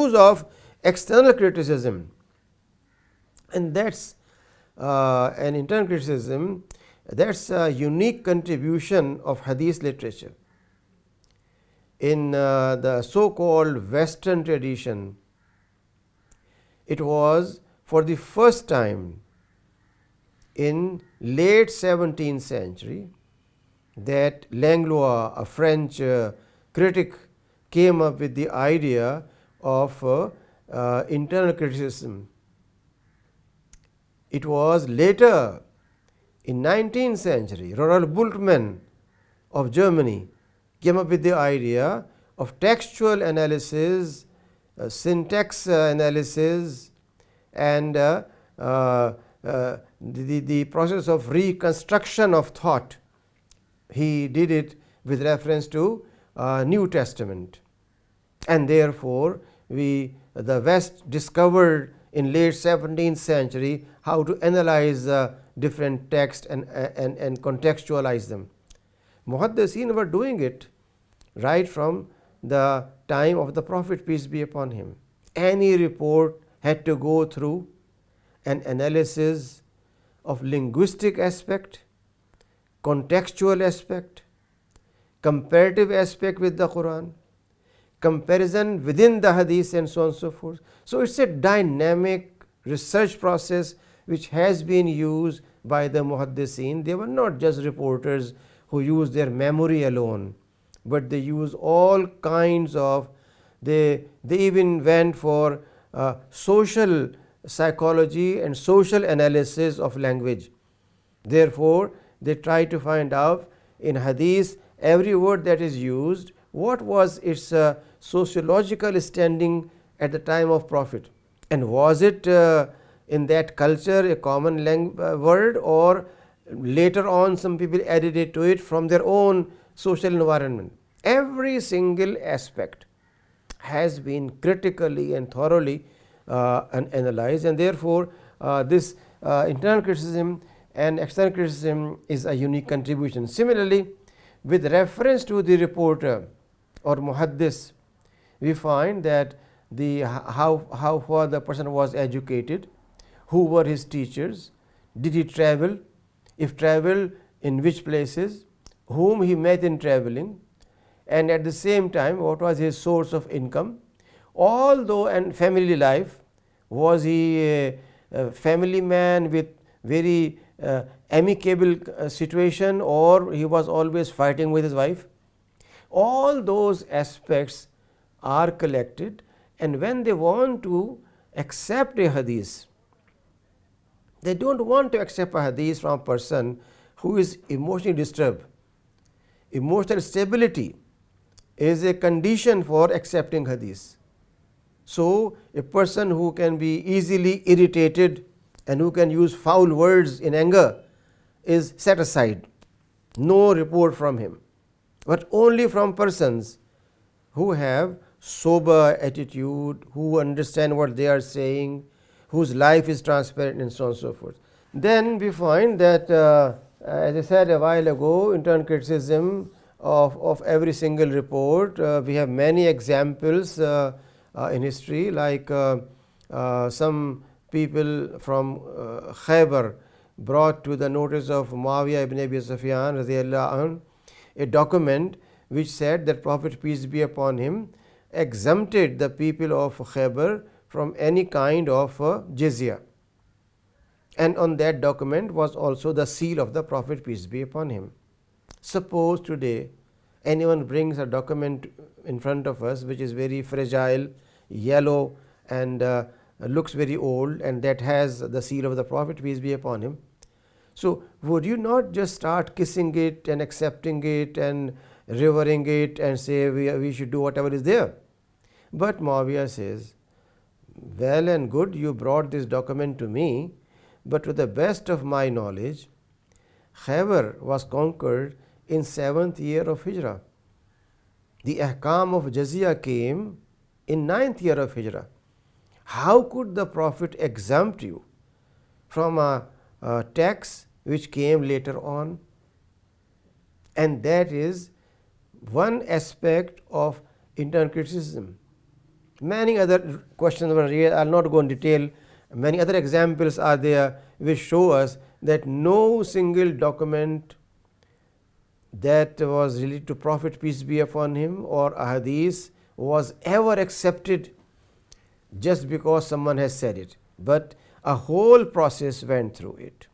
use of external criticism, and that's an internal criticism. That's a unique contribution of Hadith literature. In the so-called Western tradition, it was for the first time in late 17th century that Langlois, a French critic, came up with the idea of internal criticism. It was later in 19th century, Ronald Bultmann of Germany came up with the idea of textual analysis, syntax analysis, and the process of reconstruction of thought. He did it with reference to New Testament, and therefore the West discovered in late 17th century how to analyze different texts and contextualize them. Muhaddithin were doing it right from the time of the Prophet, peace be upon him. Any report had to go through an analysis of linguistic aspect, contextual aspect, comparative aspect with the Quran, comparison within the Hadith, and so on and so forth. So it's a dynamic research process which has been used by the Muhaddithin. They were not just reporters who used their memory alone, but they use all kinds of, they even went for social psychology and social analysis of language. Therefore, they try to find out in Hadith every word that is used, what was its sociological standing at the time of Prophet, and was it in that culture a common word, or later on some people added it to it from their own social environment. Every single aspect has been critically and thoroughly analyzed, and therefore this internal criticism and external criticism is a unique contribution. Similarly, with reference to the reporter or muhaddis, we find that how far the person was educated, who were his teachers, did he travel, if travel, in which places, whom he met in traveling, and at the same time what was his source of income, although and family life, was he a family man with very amicable situation, or he was always fighting with his wife. All those aspects are collected, and when they want to accept a hadith, they don't want to accept a hadith from a person who is emotionally disturbed. Emotional stability is a condition for accepting hadith. So a person who can be easily irritated and who can use foul words in anger is set aside. No report from him, but only from persons who have sober attitude, who understand what they are saying, whose life is transparent, and so on and so forth. Then we find that as I said a while ago, internal criticism of every single report. We have many examples in history, like some people from Khaybar brought to the notice of Muawiyah ibn Abi Sufyan radiyallahu anhu a document which said that Prophet, peace be upon him, exempted the people of Khaybar from any kind of jizya, and on that document was also the seal of the Prophet, peace be upon him. Suppose today anyone brings a document in front of us which is very fragile, yellow, and looks very old, and that has the seal of the Prophet, peace be upon him. So would you not just start kissing it and accepting it and revering it and say we should do whatever is there? But Muawiyah says, well and good, you brought this document to me, but to the best of my knowledge, Khaybar was conquered in 7th year of Hijrah. The ahkam of jizya came in 9th year of Hijrah. How could the Prophet exempt you from a tax which came later on? And that is one aspect of internal criticism. Many other questions were raised. I will not go in detail. Many other examples are there which show us that no single document that was related to Prophet, peace be upon him, or a hadith was ever accepted just because someone has said it, but a whole process went through it.